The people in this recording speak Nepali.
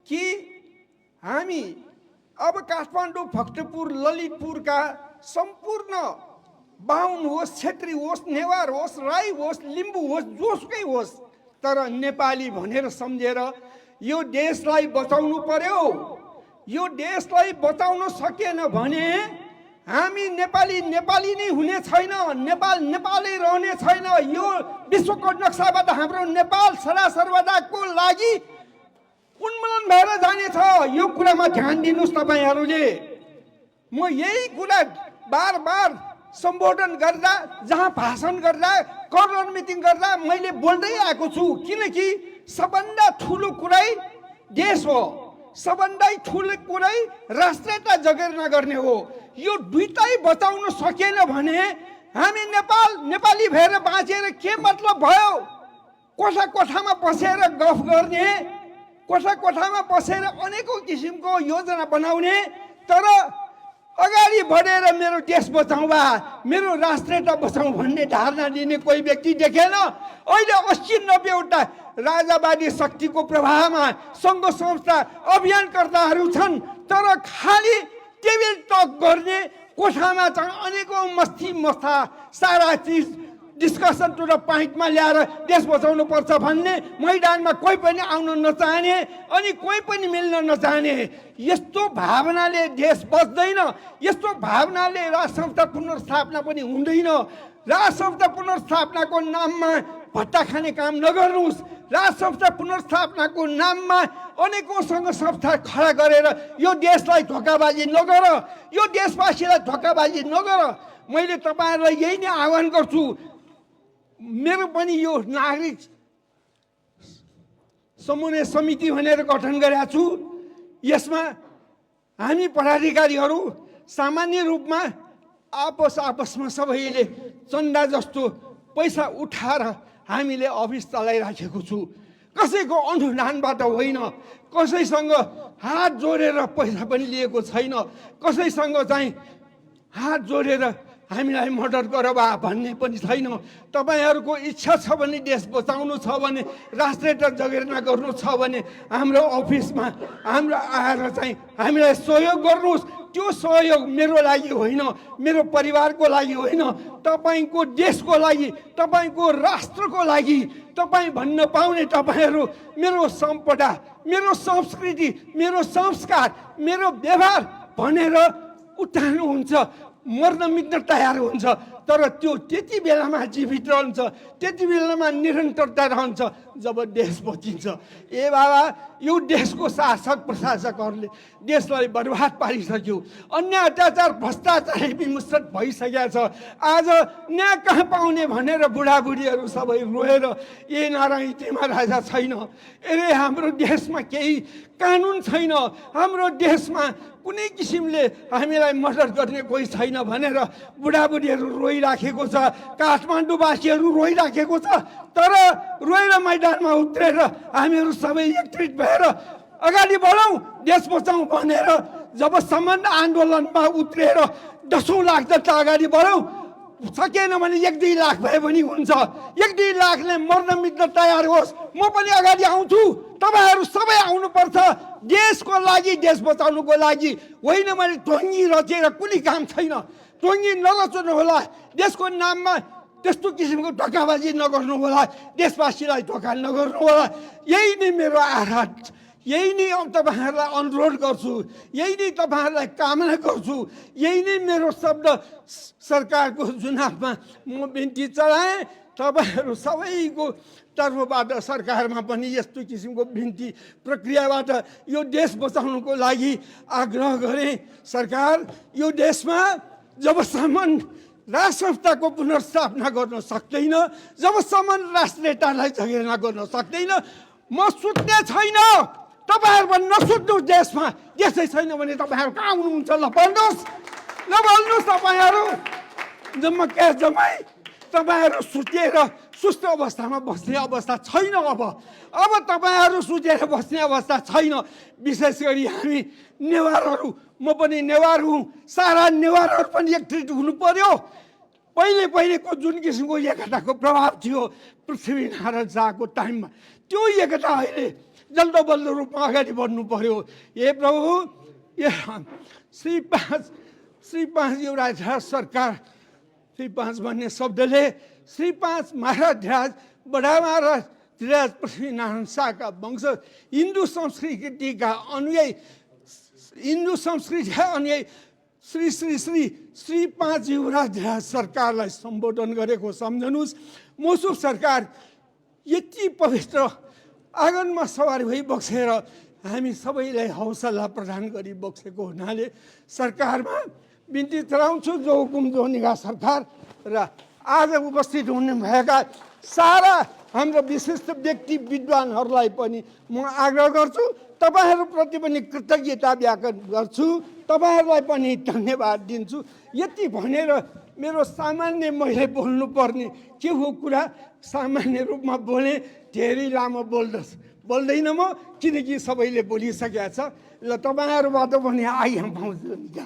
कि हामी अब काठमाडौँ, भक्तपुर, ललितपुरका सम्पूर्ण बाहुन होस्, छेत्री होस्, नेवार होस्, राई होस्, लिम्बू होस्, जोसुकै होस्, तर नेपाली भनेर सम्झेर यो देशलाई बचाउनु पर्यो। यो देशलाई बचाउन सकेन भने हामी नेपाली नेपाली नै हुने छैन, नेपाल नेपालै रहने छैन। यो विश्वको नक्साबाट हाम्रो नेपाल सदासर्वदाको लागि उन्मूलन भएर जानेछ। यो कुरामा ध्यान दिनुहोस् तपाईहरूले। म यही कुरा बार बार सम्बोधन गर्दा, जहाँ भाषण गर्दा, कर्नर मिटिङ गर्दा मैले बोल्दै आएको छु, किनकि सबभन्दा ठुलो कुरै देश हो, सबभन्दा ठुलो कुरै राष्ट्रियता जगेर्ना गर्ने हो। यो दुईटै बचाउन सकेन भने हामी नेपाली भएर बाँचेर के मतलब भयो? कोठा कोठामा बसेर गफ गर्ने, कोठा कोठामा बसेर अनेकौं किसिमको योजना बनाउने, तर अगाडि बढेर मेरो देश बचाउँ वा मेरो राष्ट्रियता बचाउँ भन्ने धारणा दिने कोही व्यक्ति देखेन। अहिले 80-90 वटा राजावादी शक्तिको प्रभावमा सङ्घ संस्था अभियानकर्ताहरू छन्, तर खालि टेबल टक गर्ने, कोठामा चाहिँ अनेकौं मस्ती मस्ता सारा चिज डिस्कसन टु द पोइन्टमा ल्याएर देश बचाउनु पर्छ भन्ने, मैदानमा कोही पनि आउन नचाहने अनि कोही पनि मिल्न नचाहने, यस्तो भावनाले देश बच्दैन। यस्तो भावनाले राज संस्था पुनर्स्थापना पनि हुँदैन। राज संस्था पुनर्स्थापनाको नाममा भट्टा खाने काम नगर्नुहोस्। राज संस्था पुनर्स्थापनाको नाममा अनेकौं सङ्घ संस्था खडा गरेर यो देशलाई धोकाबाजी नगर, यो देशवासीलाई धोकाबाजी नगर। मैले तपाईँहरूलाई यही नै आह्वान गर्छु। मेरो पनि यो नागरिक समन्वय समिति भनेर गठन गरेका छु। यसमा हामी पदाधिकारीहरू सामान्य रूपमा आपसमा सबैले चन्दा जस्तो पैसा उठाएर हामीले अफिस चलाइराखेको छु। कसैको अनुदानबाट होइन, कसैसँग हात जोडेर पैसा पनि लिएको छैन, कसैसँग चाहिँ हात जोडेर हामीलाई मर्डर गर वा भन्ने पनि छैन। तपाईँहरूको इच्छा छ भने, देश बचाउनु छ भने, राष्ट्रियता जगेर्ना गर्नु छ भने हाम्रो अफिसमा हाम्रो आएर चाहिँ हामीलाई सहयोग गर्नुहोस्। त्यो सहयोग मेरो लागि होइन, मेरो परिवारको लागि होइन, तपाईँको देशको लागि, तपाईँको राष्ट्रको लागि। तपाईँ भन्न पाउने तपाईँहरू मेरो सम्पदा, मेरो संस्कृति, मेरो संस्कार, मेरो व्यवहार भनेर उठाल्नुहुन्छ, मर्न मिट्न तयार हुन्छ, तर त्यो त्यति बेलामा जीवित रहन्छ, त्यति बेलामा निरन्तरता रहन्छ जब देश बचिन्छ। ए बाबा, यो देशको शासक प्रशासकहरूले देशलाई बर्बाद पारिसक्यो। अन्य अत्याचार भ्रष्टाचार विमुक्त भइसकेको छ। आज न्याय कहाँ पाउने भनेर बुढाबुढीहरू सबै रोएर ए नारायण तिमा राजा छैन, अरे हाम्रो देशमा केही कानुन छैन, हाम्रो देशमा कुनै किसिमले हामीलाई मर्डर गर्ने कोही छैन भनेर बुढाबुढीहरू रोइराखेको छ, काठमाडौँवासीहरू रोइराखेको छ। तर रोएर मैदानमा उत्रेर हामीहरू सबै एकत्रित भएर अगाडि बढौँ, देश बचाउँ भनेर जबसम्म आन्दोलनमा उत्रेर 10 लाख जता अगाडि बढौँ, सकेन भने 1-2 लाख भए पनि हुन्छ। 1-2 लाखले मर्न मिट्न तयार होस्, म पनि अगाडि आउँछु। तपाईँहरू सबै आउनुपर्छ देशको लागि, देश बचाउनुको लागि होइन। मैले टोङ्गी रचेर कुनै काम छैन, टोङ्गी नरच्नु होला। देशको नाममा त्यस्तो किसिमको धोकाबाजी नगर्नु होला, देशवासीलाई धोका नगर्नु होला। यही नै मेरो आह्वान, यही नै तपाईँहरूलाई अनुरोध गर्छु, यही नै तपाईँहरूलाई कामना गर्छु, यही नै मेरो शब्द सरकारको चुनावमा म बिन्ती चलाएँ। तपाईँहरू सबैको तर्फबाट सरकारमा पनि यस्तो किसिमको बिन्ती प्रक्रियाबाट यो देश बचाउनुको लागि आग्रह गरेँ। सरकार यो देशमा जबसम्म राज संस्थाको पुनर्स्थापना गर्न सक्दैन, जबसम्म राष्ट्रियतालाई जगेर्ना गर्न सक्दैन, म सुत्ने छैन। तपाईँहरू पनि नसुत्नु। देशमा देशै छैन भने तपाईँहरू कहाँ आउनुहुन्छ? ल भन्नुहोस्, ल भन्नुहोस्। तपाईँहरू जम्मै तपाईँहरू सुतेर सुस्त अवस्थामा बस्ने अवस्था छैन। अब तपाईँहरू सुतेर बस्ने अवस्था छैन। विशेष गरी हामी नेवारहरू, म पनि नेवार हुँ, सारा नेवारहरू पनि एकत्रित हुनु पर्यो। पहिलेको जुन किसिमको एकताको प्रभाव थियो पृथ्वीनारायण शाहको टाइममा, त्यो एकता अहिले जल्दो बल्दो रूपमा अगाडि बढ्नु पर्यो। ए प्रभु, श्री 5 युवराज सरकार, श्री 5 भन्ने शब्दले श्री 5 महाराज बडा महाराज धीराज पृथ्वीनारायण शाहका वंश हिन्दू संस्कृतिका अनुयायी श्री श्री श्री श्री 5 युवराज धीराज सरकारलाई सम्बोधन गरेको सम्झनुहोस्। मुसुक सरकार यति पवित्र आँगनमा सवार भई बक्सेर हामी सबैलाई हौसला प्रदान गरी बक्सेको हुनाले सरकारमा बिन्ती चढाउँछु। जो हुकुम जो निगाह सरकार र आज उपस्थित हुने भएका सारा हाम्रो विशिष्ट व्यक्ति विद्वानहरूलाई पनि म आग्रह गर्छु, तपाईँहरूप्रति पनि कृतज्ञता व्यक्त गर्छु, तपाईँहरूलाई पनि धन्यवाद दिन्छु। यति भनेर मेरो सामान्य मैले बोल्नुपर्ने के हो कुरा सामान्य रूपमा बोलेँ, धेरै लामो बोल्दैन म, किनकि सबैले बोलिसकेका छ। ल तपाईँहरूबाट पनि आइहाल्छु।